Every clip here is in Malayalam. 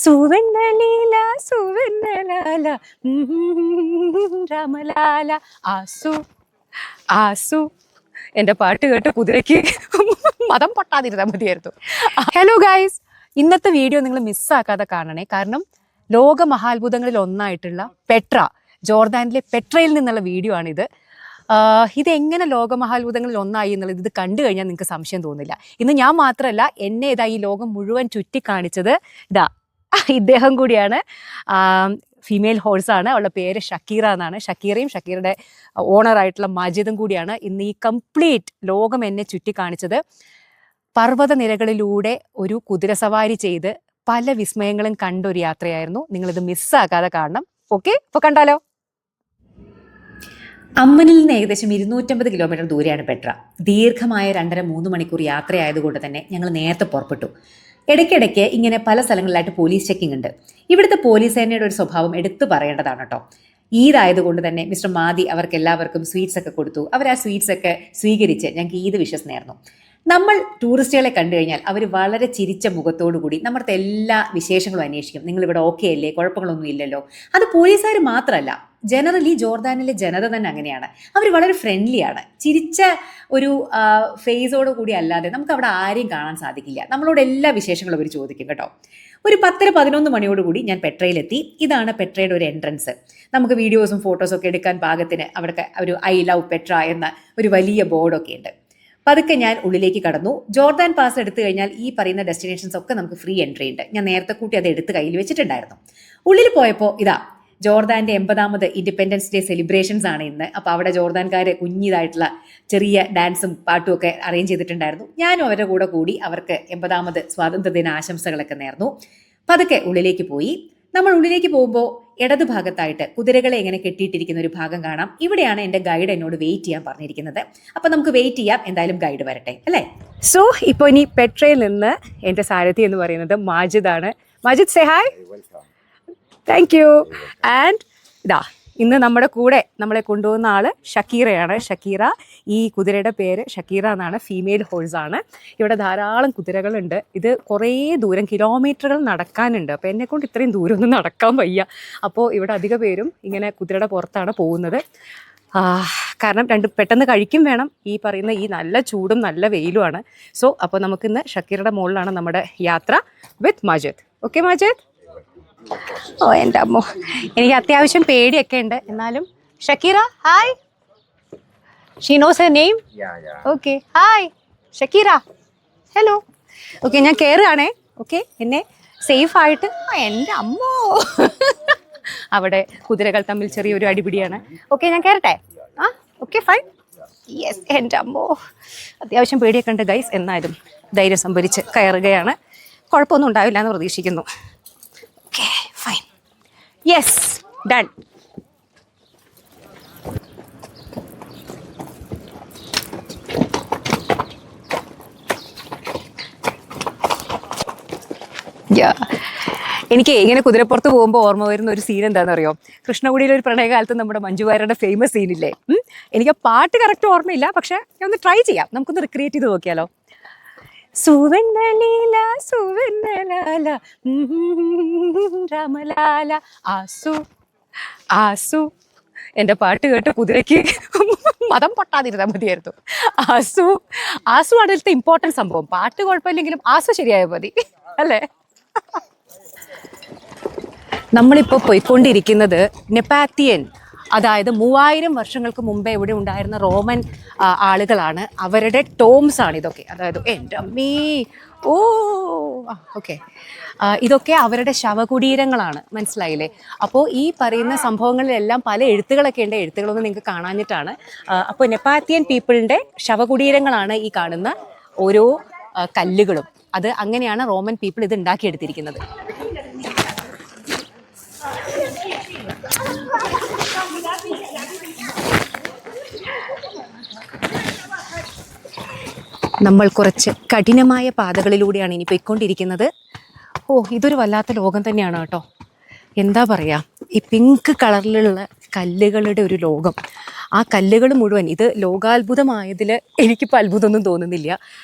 സുവർണലീല സുവർണലാല രാമലാല ആസു ആസു. എൻ്റെ പാട്ട് കേട്ട് കുതിരയ്ക്ക് മതം പൊട്ടാതിരുന്നാൽ മതിയായിരുന്നു. ഹലോ ഗൈസ്, ഇന്നത്തെ വീഡിയോ നിങ്ങൾ മിസ്സാക്കാതെ കാണണേ. കാരണം ലോക മഹാത്ഭുതങ്ങളിൽ ഒന്നായിട്ടുള്ള പെട്ര, ജോർദാനിലെ പെട്രയിൽ നിന്നുള്ള വീഡിയോ ആണിത്. ഇതെങ്ങനെ ലോകമഹാത്ഭുതങ്ങളിൽ ഒന്നായി എന്നുള്ളത് ഇത് കണ്ടു കഴിഞ്ഞാൽ നിങ്ങൾക്ക് സംശയം തോന്നില്ല. ഇന്ന് ഞാൻ മാത്രമല്ല, എന്നെ ഇതാ ഈ ലോകം മുഴുവൻ ചുറ്റിക്കാണിച്ചത് ഇദ്ദേഹം കൂടിയാണ്. ഫീമെയിൽ ഹോഴ്സാണ്, അവളുടെ പേര് ഷക്കീറ എന്നാണ്. ഷക്കീറയും ഷക്കീറയുടെ ഓണറായിട്ടുള്ള മജിദും കൂടിയാണ് ഇന്ന് ഈ കംപ്ലീറ്റ് ലോകം എന്നെ ചുറ്റിക്കാണിച്ചത്. പർവ്വത നിരകളിലൂടെ ഒരു കുതിരസവാരി ചെയ്ത് പല വിസ്മയങ്ങളും കണ്ടൊരു യാത്രയായിരുന്നു. നിങ്ങളിത് മിസ്സാക്കാതെ കാണണം. ഓക്കെ, അപ്പോൾ കണ്ടാലോ. അമ്മനിൽ നിന്ന് ഏകദേശം 250 കിലോമീറ്റർ ദൂരെയാണ് പെട്ര. ദീർഘമായ 2.5-3 മണിക്കൂർ യാത്രയായതുകൊണ്ട് തന്നെ ഞങ്ങൾ നേരത്തെ പുറപ്പെട്ടു. ഇടയ്ക്കിടയ്ക്ക് ഇങ്ങനെ പല സ്ഥലങ്ങളിലായിട്ട് പോലീസ് ചെക്കിംഗ് ഉണ്ട്. ഇവിടുത്തെ പോലീസ് സേനയുടെ ഒരു സ്വഭാവം എടുത്തു പറയേണ്ടതാണ് കേട്ടോ. ഈദ് ആയതുകൊണ്ട് തന്നെ മിസ്റ്റർ മാദി അവർക്ക് എല്ലാവർക്കും സ്വീറ്റ്സ് ഒക്കെ കൊടുത്തു. അവർ ആ സ്വീറ്റ്സ് ഒക്കെ സ്വീകരിച്ച് ഞങ്ങൾക്ക് ഈദ് വിഷസ് നേർന്നു. നമ്മൾ ടൂറിസ്റ്റുകളെ കണ്ടു കഴിഞ്ഞാൽ അവർ വളരെ ചിരിച്ച മുഖത്തോടു കൂടി നമ്മുടെ എല്ലാ വിശേഷങ്ങളും അന്വേഷിക്കും. നിങ്ങളിവിടെ ഓക്കെ അല്ലേ, കുഴപ്പങ്ങളൊന്നും ഇല്ലല്ലോ. അത് പോലീസുകാർ മാത്രമല്ല, ജനറലി ജോർദാനിലെ ജനത തന്നെ അങ്ങനെയാണ്. അവർ വളരെ ഫ്രണ്ട്ലിയാണ്. ചിരിച്ച ഒരു ഫേസോട് കൂടി അല്ലാതെ നമുക്ക് അവിടെ ആരെയും കാണാൻ സാധിക്കില്ല. നമ്മളോട് എല്ലാ വിശേഷങ്ങളും അവർ ചോദിക്കും കേട്ടോ. ഒരു 10-11 മണിയോടുകൂടി ഞാൻ പെട്രയിലെത്തി. ഇതാണ് പെട്രയുടെ ഒരു എൻട്രൻസ്. നമുക്ക് വീഡിയോസും ഫോട്ടോസും ഒക്കെ എടുക്കാൻ പാകത്തിന് അവിടെ ഒരു ഐ ലവ് പെട്ര എന്ന ഒരു വലിയ ബോർഡൊക്കെ ഉണ്ട്. പതുക്കെ ഞാൻ ഉള്ളിലേക്ക് കടന്നു. ജോർദാൻ പാസ് എടുത്തു കഴിഞ്ഞാൽ ഈ പറയുന്ന ഡെസ്റ്റിനേഷൻസ് ഒക്കെ നമുക്ക് ഫ്രീ എൻട്രി ഉണ്ട്. ഞാൻ നേരത്തെ കൂട്ടി അത് എടുത്ത് കയ്യിൽ വെച്ചിട്ടുണ്ടായിരുന്നു. ഉള്ളിൽ പോയപ്പോൾ ജോർദാൻ്റെ 80ാമത് ഇൻഡിപെൻഡൻസ് ഡേ സെലിബ്രേഷൻസ് ആണ് ഇന്ന്. അപ്പോൾ അവിടെ ജോർദാൻകാർ കുഞ്ഞിതായിട്ടുള്ള ചെറിയ ഡാൻസും പാട്ടും ഒക്കെ അറേഞ്ച് ചെയ്തിട്ടുണ്ടായിരുന്നു. ഞാനും അവരുടെ കൂടെ കൂടി അവർക്ക് 80ാമത് സ്വാതന്ത്ര്യദിന ആശംസകളൊക്കെ നേർന്നു. പതുക്കെ ഉള്ളിലേക്ക് പോയി. നമ്മൾ ഉള്ളിലേക്ക് പോകുമ്പോൾ ഇടതു ഭാഗത്തായിട്ട് കുതിരകളെ എങ്ങനെ കെട്ടിയിട്ടിരിക്കുന്ന ഒരു ഭാഗം കാണാം. ഇവിടെയാണ് എൻ്റെ ഗൈഡ് എന്നോട് വെയിറ്റ് ചെയ്യാൻ പറഞ്ഞിരിക്കുന്നത്. അപ്പം നമുക്ക് വെയിറ്റ് ചെയ്യാം, എന്തായാലും ഗൈഡ് വരട്ടെ അല്ലേ. സോ ഇപ്പോൾ ഇനി പെട്രയിൽ നിന്ന് എൻ്റെ സാരഥി എന്ന് പറയുന്നത് മാജിദാണ്. Majid, say hi. Thank you. And ഇന്ന് നമ്മുടെ കൂടെ നമ്മളെ കൊണ്ടുപോകുന്ന ആള് ഷക്കീറയാണ്. ഷക്കീറ, ഈ കുതിരയുടെ പേര് ഷക്കീറ എന്നാണ്. ഫീമെയിൽ ഹോഴ്സാണ്. ഇവിടെ ധാരാളം കുതിരകളുണ്ട്. ഇത് കുറേ ദൂരം, കിലോമീറ്ററുകൾ നടക്കാനുണ്ട്. അപ്പോൾ എന്നെക്കൊണ്ട് ഇത്രയും ദൂരമൊന്നും നടക്കാൻ വയ്യ. അപ്പോൾ ഇവിടെ അധിക പേരും ഇങ്ങനെ കുതിരയുടെ പുറത്താണ് പോകുന്നത്. കാരണം പെട്ടെന്ന് കഴിക്കും വേണം. ഈ പറയുന്ന ഈ നല്ല ചൂടും നല്ല വെയിലുമാണ്. സോ അപ്പോൾ നമുക്കിന്ന് ഷക്കീറയുടെ മുകളിലാണ് നമ്മുടെ യാത്ര വിത്ത് മജിദ്. ഓക്കെ മാജിദ്? ഓ എൻ്റെ അമ്മോ, എനിക്ക് അത്യാവശ്യം പേടിയൊക്കെ ഉണ്ട്. എന്നാലും Shakira, hi. She knows her name. Okay, hi Shakira, hello. Okay, ഞാൻ കയറുകയാണേ. ഓക്കെ, എന്നെ സേഫായിട്ട്. എൻ്റെ അമ്മോ, അവിടെ കുതിരകൾ തമ്മിൽ ചെറിയൊരു അടിപിടിയാണ്. ഓക്കെ, ഞാൻ കയറട്ടെ? Okay fine. യെസ്, എൻ്റെ അമ്മോ, അത്യാവശ്യം പേടിയൊക്കെ ഉണ്ട് ഗൈസ്. എന്നാലും ധൈര്യം സംഭരിച്ച് കയറുകയാണ്. കുഴപ്പമൊന്നും ഉണ്ടാവില്ല എന്ന് പ്രതീക്ഷിക്കുന്നു. Okay fine. Yes, done. എനിക്ക് ഇങ്ങനെ കുതിരപ്പുറത്ത് പോകുമ്പോൾ ഓർമ്മ വരുന്ന ഒരു സീൻ എന്താണെന്ന് അറിയോ? കൃഷ്ണകുടിയിലെ ഒരു പ്രണയകാലത്ത് നമ്മുടെ മഞ്ജുവാര്യരുടെ ഫേമസ് സീനില്ലേ? എനിക്ക് ആ പാട്ട് കറക്റ്റ് ഓർമ്മയില്ല, പക്ഷെ ഞാൻ ഒന്ന് ട്രൈ ചെയ്യാം. നമുക്കൊന്ന് റിക്രിയേറ്റ് ചെയ്ത് നോക്കിയാലോ? സുവർണലീല സുവർണലാല രാമലാല ആസു ആസു. എൻ്റെ പാട്ട് കേട്ട് കുതിരയ്ക്ക് മതം പൊട്ടാതിരുന്നാൽ മതിയായിരുന്നു. ആസു ആസു ആണ് ഇതിലത്തെ ഇമ്പോർട്ടൻറ്റ് സംഭവം. പാട്ട് കുഴപ്പമില്ലെങ്കിലും ആസു ശരിയായാൽ മതി അല്ലേ. നമ്മളിപ്പോൾ പോയിക്കൊണ്ടിരിക്കുന്നത് നെപ്പാത്തിയൻ, അതായത് 3000 വർഷങ്ങൾക്ക് മുമ്പേ ഇവിടെ ഉണ്ടായിരുന്ന റോമൻ ആളുകളാണ്. അവരുടെ ടോംസ് ആണ് ഇതൊക്കെ. അതായത് എൻ്റെ അമ്മേ, ഓ ഓക്കെ, ഇതൊക്കെ അവരുടെ ശവകുടീരങ്ങളാണ്. മനസ്സിലായില്ലേ? അപ്പോൾ ഈ പറയുന്ന സംഭവങ്ങളിലെല്ലാം പല എഴുത്തുകളൊക്കെ ഉണ്ട്. എഴുത്തുകളൊന്നും നിങ്ങൾക്ക് കാണാഞ്ഞിട്ടാണ്. അപ്പോൾ നെപ്പാത്തിയൻ പീപ്പിളിൻ്റെ ശവകുടീരങ്ങളാണ് ഈ കാണുന്ന ഓരോ കല്ലുകളും. അത് അങ്ങനെയാണ് റോമൻ പീപ്പിൾ ഇത് ഉണ്ടാക്കിയെടുത്തിരിക്കുന്നത്. നമ്മൾ കുറച്ച് കഠിനമായ പാതകളിലൂടെയാണ് ഇനി പോയിക്കൊണ്ടിരിക്കുന്നത്. ഇതൊരു വല്ലാത്ത ലോകം തന്നെയാണ് കേട്ടോ. എന്താ പറയുക, ഈ പിങ്ക് കളറിലുള്ള കല്ലുകളുടെ ഒരു ലോകം. ആ കല്ലുകൾ മുഴുവൻ, ഇത് ലോകാത്ഭുതമായതിൽ എനിക്കിപ്പോൾ അത്ഭുതമൊന്നും തോന്നുന്നില്ല.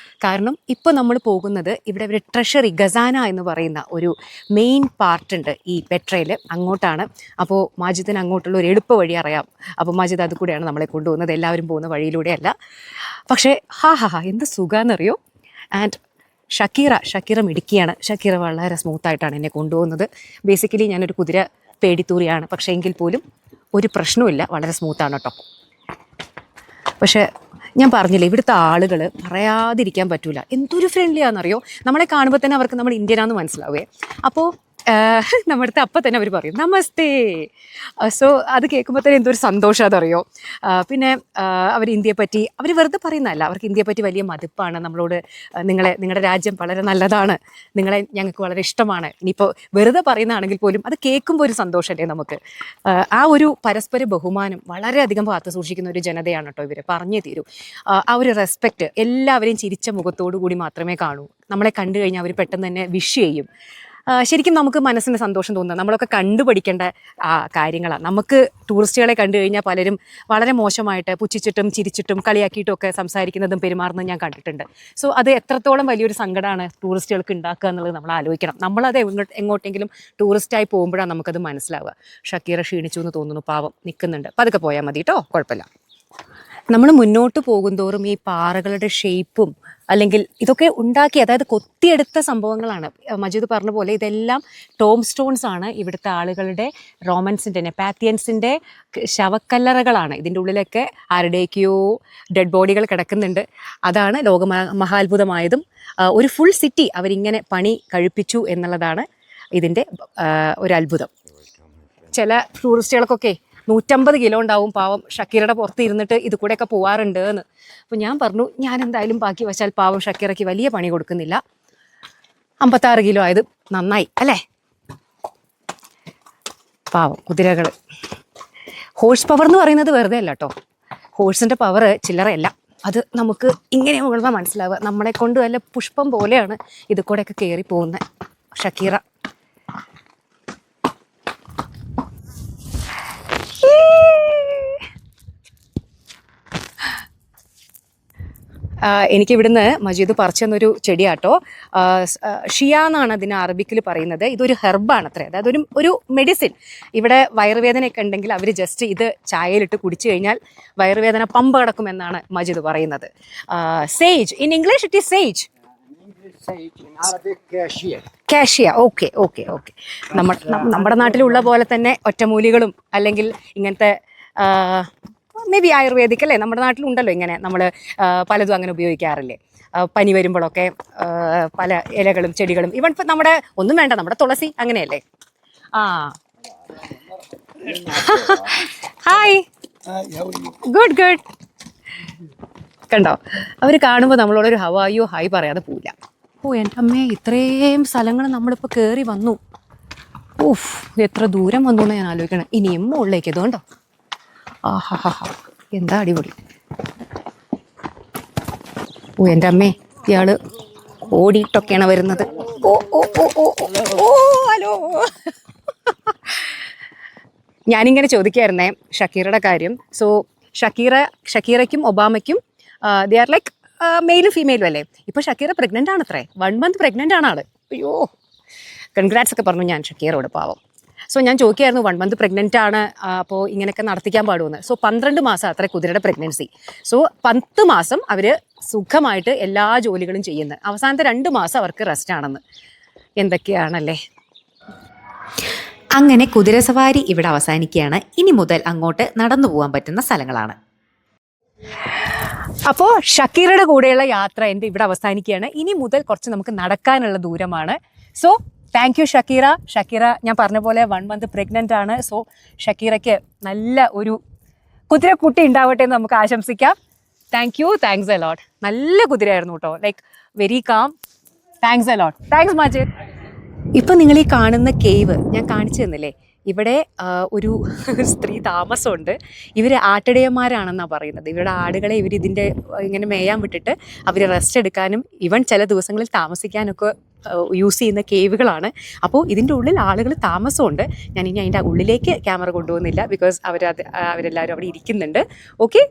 കാരണം ഇപ്പോൾ നമ്മൾ പോകുന്നത് ഇവിടെ ഒരു ട്രഷറി ഖസാന എന്ന് പറയുന്ന ഒരു മെയിൻ പാർട്ടുണ്ട് ഈ പെട്രയിൽ, അങ്ങോട്ടാണ്. അപ്പോൾ മാജിദിന് അങ്ങോട്ടുള്ള ഒരു എളുപ്പ വഴി അറിയാം. അപ്പോൾ മാജിദ് അത് കൂടെയാണ് നമ്മളെ കൊണ്ടുപോകുന്നത്, എല്ലാവരും പോകുന്ന വഴിയിലൂടെയല്ല. പക്ഷേ എന്ത് സുഖാന്നറിയോ. ആൻഡ് ഷക്കീറ മിടുക്കിയാണ്. ഷക്കീറ വളരെ സ്മൂത്തായിട്ടാണ് എന്നെ കൊണ്ടുപോകുന്നത്. ബേസിക്കലി ഞാനൊരു കുതിര പേടിത്തൂറിയാണ്, പക്ഷേ എങ്കിൽ പോലും ഒരു പ്രശ്നവുമില്ല, വളരെ സ്മൂത്താണ് കേട്ടോ. പക്ഷേ ഞാൻ പറഞ്ഞില്ലേ, ഇവിടുത്തെ ആളുകൾ പറയാതിരിക്കാൻ പറ്റൂല, എന്തൊരു ഫ്രണ്ട്ലി ആണെന്നറിയോ. നമ്മളെ കാണുമ്പോൾ തന്നെ അവർക്ക് നമ്മൾ ഇന്ത്യനാന്ന് മനസ്സിലാവേ. അപ്പോൾ നമ്മുടെ അപ്പം തന്നെ അവർ പറയും നമസ്തേ. സോ അത് കേൾക്കുമ്പോൾ തന്നെ എന്തൊരു സന്തോഷം അതറിയോ. പിന്നെ അവർ ഇന്ത്യയെപ്പറ്റി അവർ വെറുതെ പറയുന്നതല്ല, അവർക്ക് ഇന്ത്യയെപ്പറ്റി വലിയ മതിപ്പാണ് നമ്മളോട്. നിങ്ങളുടെ രാജ്യം വളരെ നല്ലതാണ്, നിങ്ങളെ ഞങ്ങൾക്ക് വളരെ ഇഷ്ടമാണ്. ഇനിയിപ്പോൾ വെറുതെ പറയുന്നതാണെങ്കിൽ പോലും അത് കേൾക്കുമ്പോൾ ഒരു സന്തോഷമല്ലേ നമുക്ക്. ആ ഒരു പരസ്പര ബഹുമാനം വളരെയധികം കാത്തു സൂക്ഷിക്കുന്ന ഒരു ജനതയാണ് കേട്ടോ ഇവർ, പറഞ്ഞേ തീരൂ. ആ ഒരു റെസ്പെക്റ്റ് എല്ലാവരെയും ചിരിച്ച മുഖത്തോടു കൂടി മാത്രമേ കാണൂ. നമ്മളെ കണ്ടു കഴിഞ്ഞാൽ അവർ പെട്ടെന്ന് തന്നെ വിഷ് ചെയ്യും. ശരിക്കും നമുക്ക് മനസ്സിന് സന്തോഷം തോന്നുക. നമ്മളൊക്കെ കണ്ടുപഠിക്കേണ്ട കാര്യങ്ങളാണ്. നമുക്ക് ടൂറിസ്റ്റുകളെ കണ്ടു കഴിഞ്ഞാൽ പലരും വളരെ മോശമായിട്ട് പുച്ഛിച്ചിട്ടും ചിരിച്ചിട്ടും കളിയാക്കിയിട്ടും ഒക്കെ സംസാരിക്കുന്നതും പെരുമാറുന്നതും ഞാൻ കണ്ടിട്ടുണ്ട്. സോ അത് എത്രത്തോളം വലിയൊരു സങ്കടമാണ് ടൂറിസ്റ്റുകൾക്ക് ഉണ്ടാക്കുക എന്നുള്ളത് നമ്മൾ ആലോചിക്കണം. നമ്മളത് എങ്ങോട്ടെങ്കിലും ടൂറിസ്റ്റായി പോകുമ്പോഴാണ് നമുക്കത് മനസ്സിലാവുക. ഷക്കീറ ക്ഷീണിച്ചു എന്ന് തോന്നുന്നു, പാവം നിൽക്കുന്നുണ്ട്. അപ്പം അതൊക്കെ പോയാൽ മതി കേട്ടോ, കുഴപ്പമില്ല. നമ്മൾ മുന്നോട്ട് പോകുന്തോറും ഈ പാറകളുടെ ഷേപ്പും അല്ലെങ്കിൽ ഇതൊക്കെ ഉണ്ടാക്കി, അതായത് കൊത്തിയെടുത്ത സംഭവങ്ങളാണ്. മജീദ് പറഞ്ഞ പോലെ ഇതെല്ലാം ടോം സ്റ്റോൺസ് ആണ്. ഇവിടുത്തെ ആളുകളുടെ റോമൻസിൻ്റെ നെപ്പാത്തിയൻസിൻ്റെ ശവക്കല്ലറകളാണ്. ഇതിൻ്റെ ഉള്ളിലൊക്കെ ആരുടെയൊക്കെയോ ഡെഡ് ബോഡികൾ കിടക്കുന്നുണ്ട്. അതാണ് മഹാത്ഭുതമായതും. ഒരു ഫുൾ സിറ്റി അവരിങ്ങനെ പണി കഴിപ്പിച്ചു എന്നുള്ളതാണ് ഇതിൻ്റെ ഒരു അത്ഭുതം. ചില ടൂറിസ്റ്റുകൾക്കൊക്കെ 150 കിലോ ഉണ്ടാവും, പാവം ഷക്കീറയുടെ പുറത്ത് ഇരുന്നിട്ട് ഇത് കൂടെയൊക്കെ പോവാറുണ്ട് എന്ന്. അപ്പോൾ ഞാൻ പറഞ്ഞു, ഞാൻ എന്തായാലും ബാക്കി വച്ചാൽ പാവം ഷക്കീറയ്ക്ക് വലിയ പണി കൊടുക്കുന്നില്ല. 56 കിലോ ആയത് നന്നായി അല്ലേ. പാവം കുതിരകൾ. ഹോഴ്സ് പവർ എന്ന് പറയുന്നത് വെറുതെ അല്ല കേട്ടോ. ഹോഴ്സിൻ്റെ പവർ ചില്ലറയല്ല. അത് നമുക്ക് ഇങ്ങനെ മുഴുവൻ മനസ്സിലാവുക. നമ്മളെ കൊണ്ട് വല്ല പുഷ്പം പോലെയാണ് ഇത് കൂടെയൊക്കെ കയറി പോകുന്നത് ഷക്കീറ. എനിക്കിവിടുന്ന് മജീദ് പറിച്ചു തന്നൊരു ചെടിയാട്ടോ. ഷിയ എന്നാണ് അതിന് അറബിക്കിൽ പറയുന്നത്. ഇതൊരു ഹെർബാണ് അത്രേ, അതായത് ഒരു മെഡിസിൻ. ഇവിടെ വയറുവേദനയൊക്കെ ഉണ്ടെങ്കിൽ അവർ ജസ്റ്റ് ഇത് ചായയിലിട്ട് കുടിച്ചു കഴിഞ്ഞാൽ വയറുവേദന പമ്പ കിടക്കുമെന്നാണ് മജീദ് പറയുന്നത്. Sage, in English it is sage. Cassia. Okay. നമ്മുടെ നാട്ടിലുള്ള പോലെ തന്നെ ഒറ്റമൂലികളും അല്ലെങ്കിൽ ഇങ്ങനത്തെ മേ ബി ആയുർവേദിക് അല്ലേ, നമ്മുടെ നാട്ടിലുണ്ടല്ലോ ഇങ്ങനെ, നമ്മൾ പലതും അങ്ങനെ ഉപയോഗിക്കാറില്ലേ. പനി വരുമ്പോഴൊക്കെ പല ഇലകളും ചെടികളും, ഇവൺ ഇപ്പം നമ്മുടെ ഒന്നും വേണ്ട, നമ്മുടെ തുളസി അങ്ങനെയല്ലേ. Hi, good. കണ്ടോ, അവർ കാണുമ്പോൾ നമ്മളോടൊരു ഹവായോ ഹായ് പറയാതെ പോവില്ല. എൻ്റെ അമ്മേ, ഇത്രയും സ്ഥലങ്ങൾ നമ്മളിപ്പോൾ കയറി വന്നു. ഓഫ്, എത്ര ദൂരം വന്നു എന്ന് ഞാൻ ആലോചിക്കണം. ഇനിയും മുകളിലേക്ക് ഇതുകൊണ്ടോ. എന്താ അടിപൊളി. എൻ്റെ അമ്മേ, ഇയാള് ഓടിയിട്ടൊക്കെയാണ് വരുന്നത്. ഹലോ. ഞാനിങ്ങനെ ചോദിക്കായിരുന്നേ ഷക്കീറയുടെ കാര്യം. സോ ഷക്കീറയ്ക്കും ഒബാമയ്ക്കും ദേ ആർ ലൈക്ക് മെയിലും ഫീമെയിലും അല്ലേ. ഇപ്പോൾ ഷക്കീറ പ്രഗ്നൻ്റ് ആണത്രേ, 1 month പ്രഗ്നൻ്റ് ആണ് ആള്. അയ്യോ, കൺഗ്രാറ്റ്സ് ഒക്കെ പറഞ്ഞു ഞാൻ ഷക്കീറയോട്, പാവം. സോ ഞാൻ ചോദിക്കായിരുന്നു 1 month പ്രഗ്നൻ്റ് ആണ്, അപ്പോൾ ഇങ്ങനെയൊക്കെ നടത്തിക്കാൻ പാടുമെന്ന്. സോ 12 മാസം അത്ര കുതിരയുടെ പ്രഗ്നൻസി. സോ 10 മാസം അവർ സുഖമായിട്ട് എല്ലാ ജോലികളും ചെയ്യുന്നത്. അവസാനത്തെ 2 മാസം അവർക്ക് റെസ്റ്റ് ആണെന്ന്. എന്തൊക്കെയാണല്ലേ. അങ്ങനെ കുതിരസവാരി ഇവിടെ അവസാനിക്കുകയാണ്. ഇനി മുതൽ അങ്ങോട്ട് നടന്നു പോകാൻ പറ്റുന്ന സ്ഥലങ്ങളാണ്. അപ്പോൾ ഷക്കീറയുടെ കൂടെയുള്ള യാത്ര എൻ്റെ ഇവിടെ അവസാനിക്കുകയാണ്. ഇനി മുതൽ കുറച്ച് നമുക്ക് നടക്കാനുള്ള ദൂരമാണ്. So thank you Shakira. ഞാൻ പറഞ്ഞ പോലെ 1 month പ്രഗ്നൻ്റ് ആണ്. സോ ഷക്കീറയ്ക്ക് നല്ല ഒരു കുതിരക്കുട്ടി ഉണ്ടാവട്ടെ എന്ന് നമുക്ക് ആശംസിക്കാം. Thanks a lot. നല്ല കുതിരയായിരുന്നു കേട്ടോ, like very calm. Thanks a lot. Thanks Majeed. ഇപ്പം നിങ്ങൾ ഈ കാണുന്ന കേവ് ഞാൻ കാണിച്ചു തന്നില്ലേ, ഇവിടെ ഒരു സ്ത്രീ താമസമുണ്ട്. ഇവർ ആട്ടിടയന്മാരാണെന്നാണ് പറയുന്നത്. ഇവരുടെ ആടുകളെ ഇവരിതിൻ്റെ ഇങ്ങനെ മേയാൻ വിട്ടിട്ട് അവർ റെസ്റ്റ് എടുക്കാനും ഇവൻ ചില ദിവസങ്ങളിൽ താമസിക്കാനൊക്കെ യൂസ് ചെയ്യുന്ന കേവുകളാണ്. അപ്പോൾ ഇതിൻ്റെ ഉള്ളിൽ ആളുകൾ താമസമുണ്ട്. ഞാൻ ഇനി അതിൻ്റെ ഉള്ളിലേക്ക് ക്യാമറ കൊണ്ടുപോകുന്നില്ല, ബിക്കോസ് അവരെല്ലാവരും അവിടെ ഇരിക്കുന്നുണ്ട്. ഓക്കെ,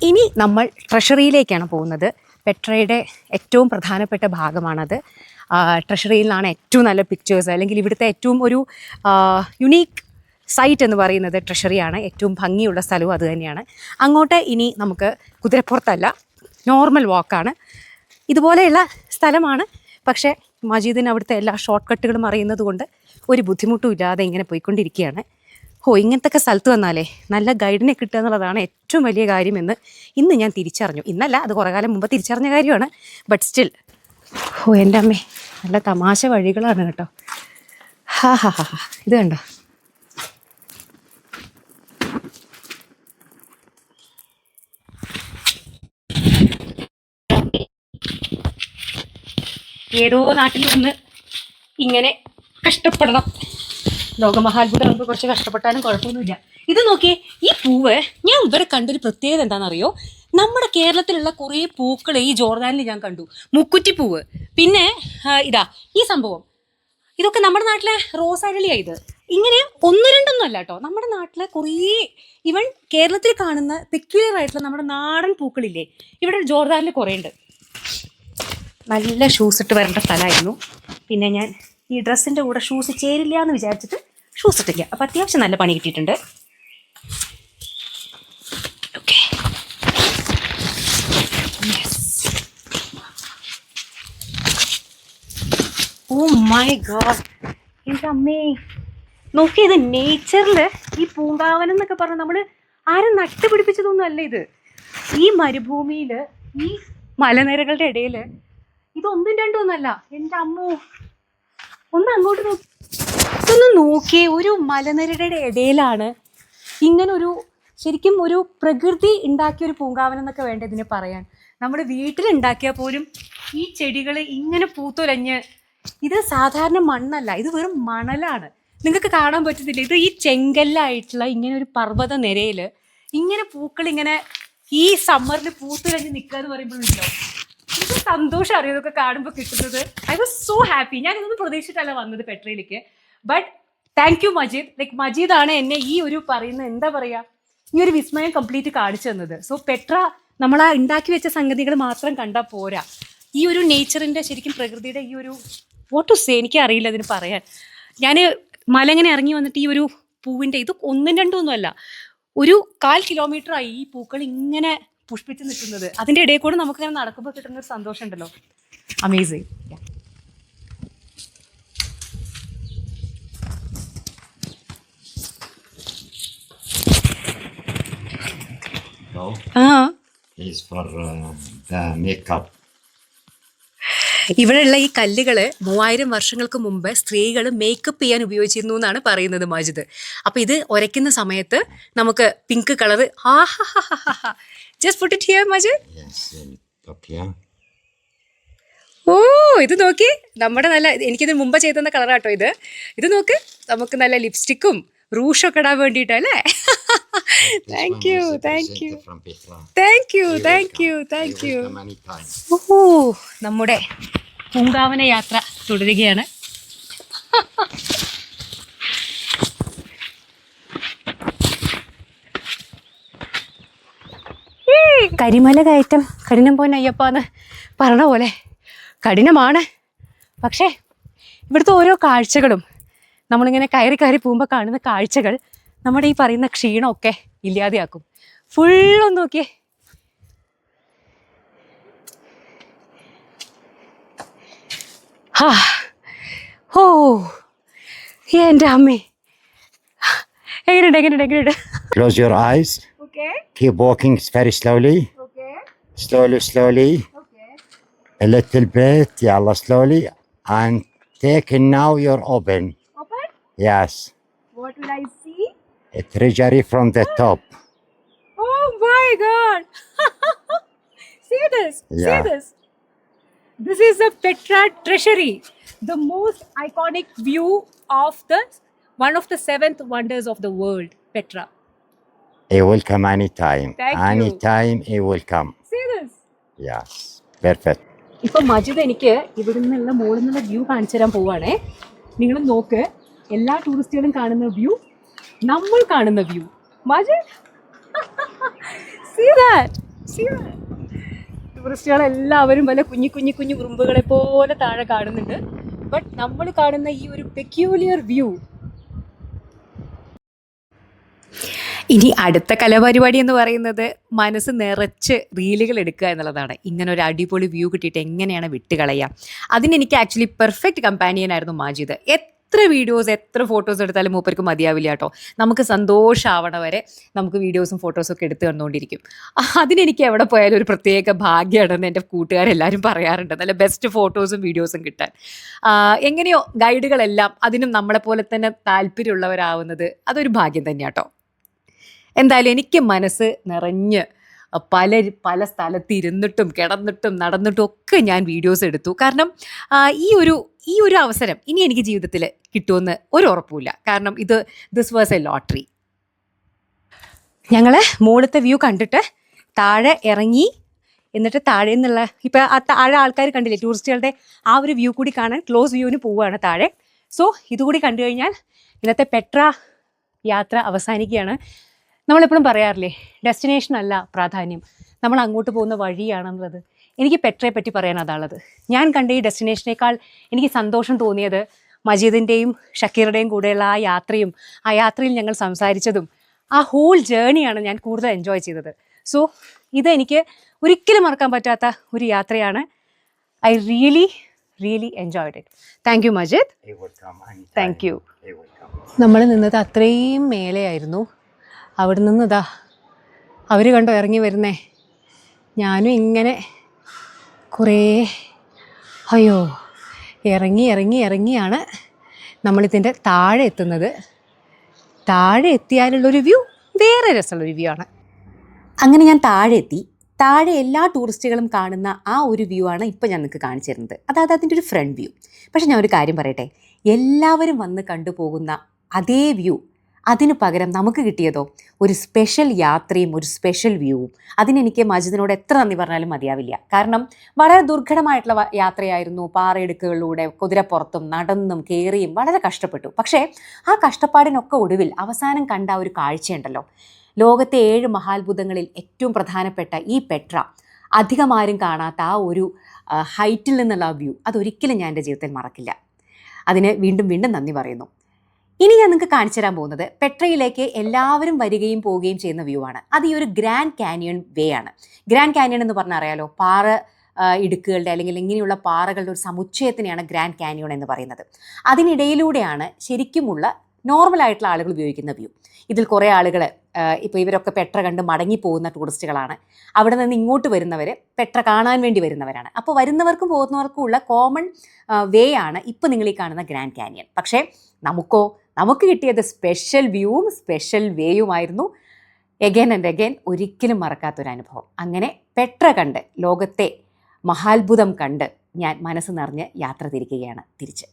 ഇനി നമ്മൾ ട്രഷറിയിലേക്കാണ് പോകുന്നത്. പെട്രയുടെ ഏറ്റവും പ്രധാനപ്പെട്ട ഭാഗമാണത്. ട്രഷറിയിൽ നിന്നാണ് ഏറ്റവും നല്ല പിക്ചേഴ്സ്, അല്ലെങ്കിൽ ഇവിടുത്തെ ഏറ്റവും ഒരു യുണീക്ക് സൈറ്റ് എന്ന് പറയുന്നത് ട്രഷറിയാണ്. ഏറ്റവും ഭംഗിയുള്ള സ്ഥലവും അത് തന്നെയാണ്. അങ്ങോട്ട് ഇനി നമുക്ക് കുതിരപ്പുറത്തല്ല, നോർമൽ വാക്കാണ്. ഇതുപോലെയുള്ള സ്ഥലമാണ്, പക്ഷേ മജീദിന് അവിടുത്തെ എല്ലാ ഷോർട്ട് കട്ടുകളും അറിയുന്നത് കൊണ്ട് ഒരു ബുദ്ധിമുട്ടും ഇല്ലാതെ ഇങ്ങനെ പോയിക്കൊണ്ടിരിക്കുകയാണ്. ഇങ്ങനത്തെ സ്ഥലത്ത് വന്നാലേ നല്ല ഗൈഡിനെ കിട്ടുക എന്നുള്ളതാണ് ഏറ്റവും വലിയ കാര്യമെന്ന് ഇന്ന് ഞാൻ തിരിച്ചറിഞ്ഞു. ഇന്നല്ല, അത് കുറേ കാലം മുമ്പ് തിരിച്ചറിഞ്ഞ കാര്യമാണ്. ബട്ട് സ്റ്റിൽ എൻ്റെ അമ്മേ, നല്ല തമാശ വഴികളാണ് കേട്ടോ. ഇത് കണ്ടോ, ഏതോ നാട്ടിൽ നിന്ന് ഇങ്ങനെ കഷ്ടപ്പെടണം. ലോകമഹാത്ഭുതം നമുക്ക് കുറച്ച് കഷ്ടപ്പെട്ടാലും കുഴപ്പമൊന്നുമില്ല. ഇത് നോക്കിയേ, ഈ പൂവ് ഞാൻ ഇവിടെ കണ്ടൊരു പ്രത്യേകത എന്താണെന്നറിയോ? നമ്മുടെ കേരളത്തിലുള്ള കുറേ പൂക്കൾ ഈ ജോർദാനിൽ ഞാൻ കണ്ടു. മുക്കുറ്റിപ്പൂവ്, പിന്നെ ഇതാ ഈ സംഭവം, ഇതൊക്കെ നമ്മുടെ നാട്ടിലെ റോസ് അരളിയാണ്. ഇത് ഇങ്ങനെ ഒന്ന് രണ്ടൊന്നും അല്ല കേട്ടോ, നമ്മുടെ നാട്ടിലെ കുറേ, ഇവൻ കേരളത്തിൽ കാണുന്ന പെക്യുലർ ആയിട്ടുള്ള നമ്മുടെ നാടൻ പൂക്കളില്ലേ, ഇവിടെ ജോർദാനിൽ കുറേ ഉണ്ട്. നല്ല ഷൂസ് ഇട്ട് വരേണ്ട സ്ഥലമായിരുന്നു. പിന്നെ ഞാൻ ഈ ഡ്രസ്സിൻ്റെ കൂടെ ഷൂസ് ചേരില്ല എന്ന് വിചാരിച്ചിട്ട് ഷൂസ് ഇട്ടില്ല. അപ്പം അത്യാവശ്യം നല്ല പണി കിട്ടിയിട്ടുണ്ട്. ഓക്കെ, ഓ മൈ ഗോഡ്, എൻ്റെ അമ്മേ നോക്കിയത് നേച്ചറിൽ ഈ പൂങ്കാവനം എന്നൊക്കെ പറഞ്ഞാൽ നമ്മൾ ആരും നട്ടുപിടിപ്പിച്ചതൊന്നും അല്ല ഇത്. ഈ മരുഭൂമിയിൽ, ഈ മലനിരകളുടെ ഇടയിൽ ഇതൊന്നും രണ്ടും ഒന്നല്ല. എൻ്റെ അമ്മോ, ഒന്ന് അങ്ങോട്ട് നോക്കി, ഇതൊന്ന് നോക്കിയേ. ഒരു മലനിരയുടെ ഇടയിലാണ് ഇങ്ങനൊരു, ശരിക്കും ഒരു പ്രകൃതി ഉണ്ടാക്കിയ ഒരു പൂങ്കാവനം എന്നൊക്കെ വേണ്ട ഇതിനെ പറയാൻ. നമ്മുടെ വീട്ടിലുണ്ടാക്കിയാൽ പോലും ഈ ചെടികൾ ഇങ്ങനെ പൂത്തുലഞ്ഞ്, ഇത് സാധാരണ മണ്ണല്ല, ഇത് വെറും മണലാണ്. നിങ്ങൾക്ക് കാണാൻ പറ്റുന്നില്ല, ഇത് ഈ ചെങ്കല്ലായിട്ടുള്ള ഇങ്ങനെ ഒരു പർവ്വത നിരയിൽ ഇങ്ങനെ പൂക്കൾ ഇങ്ങനെ ഈ സമ്മറിൽ പൂത്തുലഞ്ഞ് നിൽക്കുക എന്ന് പറയുമ്പോഴുണ്ടല്ലോ, എനിക്ക് സന്തോഷം അറിയാം ഇതൊക്കെ കാണുമ്പോൾ കിട്ടുന്നത്. I was so happy. ഞാൻ ഇതൊന്നും പ്രതീക്ഷിച്ചിട്ടല്ല വന്നത് പെട്രയിലേക്ക്. But thank you Majeed. Like മജീദാണ് എന്നെ ഈ ഒരു പറയുന്ന, എന്താ പറയുക, ഈ ഒരു വിസ്മയം കംപ്ലീറ്റ് കാണിച്ചു തന്നത്. സോ പെട്ര നമ്മളാ ഉണ്ടാക്കി വെച്ച സംഗതികൾ മാത്രം കണ്ടാൽ പോരാ, ഈ ഒരു നേച്ചറിൻ്റെ, ശരിക്കും പ്രകൃതിയുടെ ഈ ഒരു, വാട്ട് ടു സേ, എനിക്ക് അറിയില്ല അതിന് പറയാൻ. ഞാൻ മല ഇങ്ങനെ ഇറങ്ങി വന്നിട്ട് ഈ ഒരു പൂവിൻ്റെ, ഇത് ഒന്നും രണ്ടും ഒന്നുമല്ല, ഒരു 1/4 കിലോമീറ്ററായി ഈ പൂക്കൾ ഇങ്ങനെ പുഷ്പിച്ച് നിൽക്കുന്നത്. അതിൻ്റെ ഇടയിൽ കൂടെ നമുക്കിങ്ങനെ നടക്കുമ്പോൾ കിട്ടുന്ന ഒരു സന്തോഷം ഉണ്ടല്ലോ, amazing. is for the makeup. ഇവിടെയുള്ള ഈ കല്ലുകൾ 3000 വർഷങ്ങൾക്ക് മുമ്പ് സ്ത്രീകൾ മേക്കപ്പ് ചെയ്യാൻ ഉപയോഗിച്ചിരുന്നു എന്നാണ് പറയുന്നത് മജിദ്. അപ്പം ഇത് ഉരയ്ക്കുന്ന സമയത്ത് നമുക്ക് pink colour, just put it here Majid. ഓ, ഇത് നോക്കി, നമ്മുടെ നല്ല, എനിക്കിത് മുമ്പ് ചെയ്തെന്ന കളറാട്ടോ ഇത്. ഇത് നോക്ക്, നമുക്ക് നല്ല ലിപ്സ്റ്റിക്കും റൂഷൊക്കെ ഇടാൻ വേണ്ടിയിട്ടല്ലേ. Thank you, thank you, thank you, thank you, thank you. ഓ, നമ്മുടെ പൂങ്കാവന യാത്ര തുടരുകയാണ്. കരിമല കയറ്റം കഠിനം പോൻ അയ്യപ്പാന്ന് പറഞ്ഞ പോലെ കഠിനമാണ്. പക്ഷേ ഇവിടുത്തെ ഓരോ കാഴ്ചകളും, നമ്മളിങ്ങനെ കയറി കയറി പോകുമ്പോൾ കാണുന്ന കാഴ്ചകൾ നമ്മുടെ ഈ പറയുന്ന ക്ഷീണമൊക്കെ ഇല്ലാതെയാക്കും. ഫുള്ളൊന്ന് നോക്കിയേ, ഓ എൻ്റെ അമ്മേ, എങ്ങനെയുണ്ട്, എങ്ങനെയുണ്ട്, എങ്ങനെയുണ്ട്? Close your eyes. Okay. Keep walking very slowly. Okay. Slowly, slowly. Okay. A little bit. Yalla, slowly. And take now your open. Open? Yes. What will I see? A treasury from the top. Oh my God! See this? Yeah. See this? This is the Petra Treasury, the most iconic view of the one of the 7th wonders of the world, Petra. He will come anytime. Thank you. Anytime he will come. See this? Yes. Perfect. ഇപ്പൊ മജിദ് എനിക്ക് ഇവിടെ നിന്നുള്ള മുകളിൽ നിന്നുള്ള വ്യൂ കാണിച്ചു തരാൻ പോവാണേ. നിങ്ങൾ നോക്ക്, എല്ലാ ടൂറിസ്റ്റുകളും കാണുന്ന വ്യൂ, നമ്മൾ കാണുന്ന വ്യൂ. മജിദ് ടൂറിസ്റ്റുകളെല്ലാവരും വല്ല കുഞ്ഞു കുഞ്ഞു കുഞ്ഞു ഉറുമ്പുകളെ പോലെ താഴെ കാണുന്നുണ്ട്. ബട്ട് നമ്മൾ കാണുന്ന ഈ ഒരു പെക്യൂലിയർ വ്യൂ. ഇനി അടുത്ത കലാപരിപാടി എന്ന് പറയുന്നത് മനസ്സ് നിറച്ച് റീലുകൾ എടുക്കുക എന്നുള്ളതാണ്. ഇങ്ങനെ ഒരു അടിപൊളി വ്യൂ കിട്ടിയിട്ട് എങ്ങനെയാണ് വിട്ടുകളയുക? അതിനെനിക്ക് ആക്ച്വലി പെർഫെക്റ്റ് കമ്പാനിയനായിരുന്നു മാജിദ്. എത്ര വീഡിയോസ് എത്ര ഫോട്ടോസ് എടുത്താലും മൂപ്പർക്ക് മതിയാവില്ല കേട്ടോ. നമുക്ക് സന്തോഷമാവണ വരെ നമുക്ക് വീഡിയോസും ഫോട്ടോസും ഒക്കെ എടുത്ത് തന്നുകൊണ്ടിരിക്കും. അതിനെനിക്ക് എവിടെ പോയാലും ഒരു പ്രത്യേക ഭാഗ്യമാണെന്ന് എൻ്റെ കൂട്ടുകാരെല്ലാവരും പറയാറുണ്ട്, നല്ല ബെസ്റ്റ് ഫോട്ടോസും വീഡിയോസും കിട്ടാൻ. എങ്ങനെയോ ഗൈഡുകളെല്ലാം അതിനും നമ്മളെപ്പോലെ തന്നെ താല്പര്യമുള്ളവരാവുന്നത് അതൊരു ഭാഗ്യം തന്നെയാട്ടോ. എന്തായാലും എനിക്ക് മനസ്സ് നിറഞ്ഞ് പല സ്ഥലത്ത് ഇരുന്നിട്ടും കിടന്നിട്ടും നടന്നിട്ടും ഒക്കെ ഞാൻ വീഡിയോസ് എടുത്തു. കാരണം ഈ ഒരു അവസരം ഇനി എനിക്ക് ജീവിതത്തിൽ കിട്ടുമെന്ന് ഒരു ഉറപ്പുമില്ല. കാരണം ദിസ് വാസ് എ ലോട്ടറി. ഞങ്ങൾ മുകളിലത്തെ വ്യൂ കണ്ടിട്ട് താഴെ ഇറങ്ങി. എന്നിട്ട് താഴെ നിന്നുള്ള ഇപ്പം ആ താഴെ ആൾക്കാർ കണ്ടില്ലേ, ടൂറിസ്റ്റുകളുടെ ആ ഒരു വ്യൂ കൂടി കാണാൻ ക്ലോസ് വ്യൂവിന് പോവുകയാണ് താഴെ. സോ ഇതുകൂടി കണ്ടു കഴിഞ്ഞാൽ ഇന്നത്തെ പെട്ര യാത്ര അവസാനിക്കുകയാണ്. നമ്മളെപ്പോഴും പറയാറില്ലേ, ഡെസ്റ്റിനേഷൻ അല്ല പ്രാധാന്യം, നമ്മൾ അങ്ങോട്ട് പോകുന്ന വഴിയാണെന്നുള്ളത്. എനിക്ക് പെട്രയെ പറ്റി പറയാൻ അതാണുള്ളത്. ഞാൻ കണ്ട ഈ ഡെസ്റ്റിനേഷനേക്കാൾ എനിക്ക് സന്തോഷം തോന്നിയത് മജീദിൻ്റെയും ഷക്കീറുടെയും കൂടെയുള്ള ആ യാത്രയും ആ യാത്രയിൽ ഞങ്ങൾ സംസാരിച്ചതും ആ ഹോൾ ജേണിയാണ് ഞാൻ കൂടുതൽ എൻജോയ് ചെയ്തത്. സോ ഇതെനിക്ക് ഒരിക്കലും മറക്കാൻ പറ്റാത്ത ഒരു യാത്രയാണ്. I really enjoyed it. Thank you Majeed. Thank you. നമ്മൾ നിന്നത് അത്രയും മേലെയായിരുന്നു. അവിടെ നിന്ന് ഇതാ അവർ കണ്ടോ ഇറങ്ങി വരുന്നേ. ഞാനും ഇങ്ങനെ കുറേ ഇറങ്ങിയാണ് നമ്മളിതിൻ്റെ താഴെ എത്തുന്നത്. താഴെ എത്തിയാലുള്ളൊരു വ്യൂ വേറെ രസമുള്ളൊരു വ്യൂ ആണ്. അങ്ങനെ ഞാൻ താഴെ എത്തി. താഴെ എല്ലാ ടൂറിസ്റ്റുകളും കാണുന്ന ആ ഒരു വ്യൂ ആണ് ഇപ്പോൾ ഞാൻ നിങ്ങൾക്ക് കാണിച്ചു തരുന്നത്. അതായത് അതിൻ്റെ ഒരു ഫ്രണ്ട് വ്യൂ. പക്ഷെ ഞാൻ ഒരു കാര്യം പറയട്ടെ, എല്ലാവരും വന്ന് കണ്ടുപോകുന്ന അതേ വ്യൂ അതിന് പകരം നമുക്ക് കിട്ടിയതോ ഒരു സ്പെഷ്യൽ യാത്രയും ഒരു സ്പെഷ്യൽ വ്യൂവും. അതിനെനിക്ക് മജിദിനോട് എത്ര നന്ദി പറഞ്ഞാലും മതിയാവില്ല. കാരണം വളരെ ദുർഘടമായിട്ടുള്ള യാത്രയായിരുന്നു. പാറയിടുക്കുകളിലൂടെ കുതിരപ്പുറത്തും നടന്നും കയറിയും വളരെ കഷ്ടപ്പെട്ടു. പക്ഷേ ആ കഷ്ടപ്പാടിനൊക്കെ ഒടുവിൽ അവസാനം കണ്ട ഒരു കാഴ്ചയുണ്ടല്ലോ, ലോകത്തെ 7 മഹാത്ഭുതങ്ങളിൽ ഏറ്റവും പ്രധാനപ്പെട്ട ഈ പെട്ര, അധികമാരും കാണാത്ത ആ ഒരു ഹൈറ്റിൽ നിന്നുള്ള ആ വ്യൂ, അതൊരിക്കലും ഞാൻ എൻ്റെ ജീവിതത്തിൽ മറക്കില്ല. അതിന് വീണ്ടും നന്ദി പറയുന്നു. ഇനി ഞാൻ നിങ്ങൾക്ക് കാണിച്ചു തരാൻ പോകുന്നത് പെട്രയിലേക്ക് എല്ലാവരും വരികയും പോവുകയും ചെയ്യുന്ന വ്യൂ ആണ്. അത് ഈ ഒരു ഗ്രാൻഡ് കാനിയൺ വേ ആണ്. ഗ്രാൻഡ് കാനിയൺ എന്ന് പറഞ്ഞാൽ അറിയാലോ, പാറ ഇടുക്കുകളുടെ അല്ലെങ്കിൽ ഇങ്ങനെയുള്ള പാറകളുടെ ഒരു സമുച്ചയത്തിനെയാണ് ഗ്രാൻഡ് കാനിയൺ എന്ന് പറയുന്നത്. അതിനിടയിലൂടെയാണ് ശരിക്കുമുള്ള നോർമലായിട്ടുള്ള ആളുകൾ ഉപയോഗിക്കുന്ന വ്യൂ. ഇതിൽ കുറേ ആളുകൾ ഇപ്പോൾ ഇവരൊക്കെ പെട്ര കണ്ട് മടങ്ങിപ്പോകുന്ന ടൂറിസ്റ്റുകളാണ്. അവിടെ നിന്ന് ഇങ്ങോട്ട് വരുന്നവർ പെട്ര കാണാൻ വേണ്ടി വരുന്നവരാണ്. അപ്പോൾ വരുന്നവർക്കും പോകുന്നവർക്കും ഉള്ള കോമൺ വേ ആണ് ഇപ്പോൾ നിങ്ങൾ ഈ കാണുന്ന ഗ്രാൻഡ് കാനിയൺ. പക്ഷേ നമുക്ക് കിട്ടിയത് സ്പെഷ്യൽ വ്യൂവും സ്പെഷ്യൽ വേയുമായിരുന്നു. എഗൈൻ ആൻഡ് എഗൈൻ ഒരിക്കലും മറക്കാത്തൊരനുഭവം. അങ്ങനെ പെട്ര കണ്ട്, ലോകത്തെ മഹാത്ഭുതം കണ്ട് ഞാൻ മനസ്സ് നിറഞ്ഞ് യാത്ര തിരിക്കുകയാണ് തിരിച്ച്.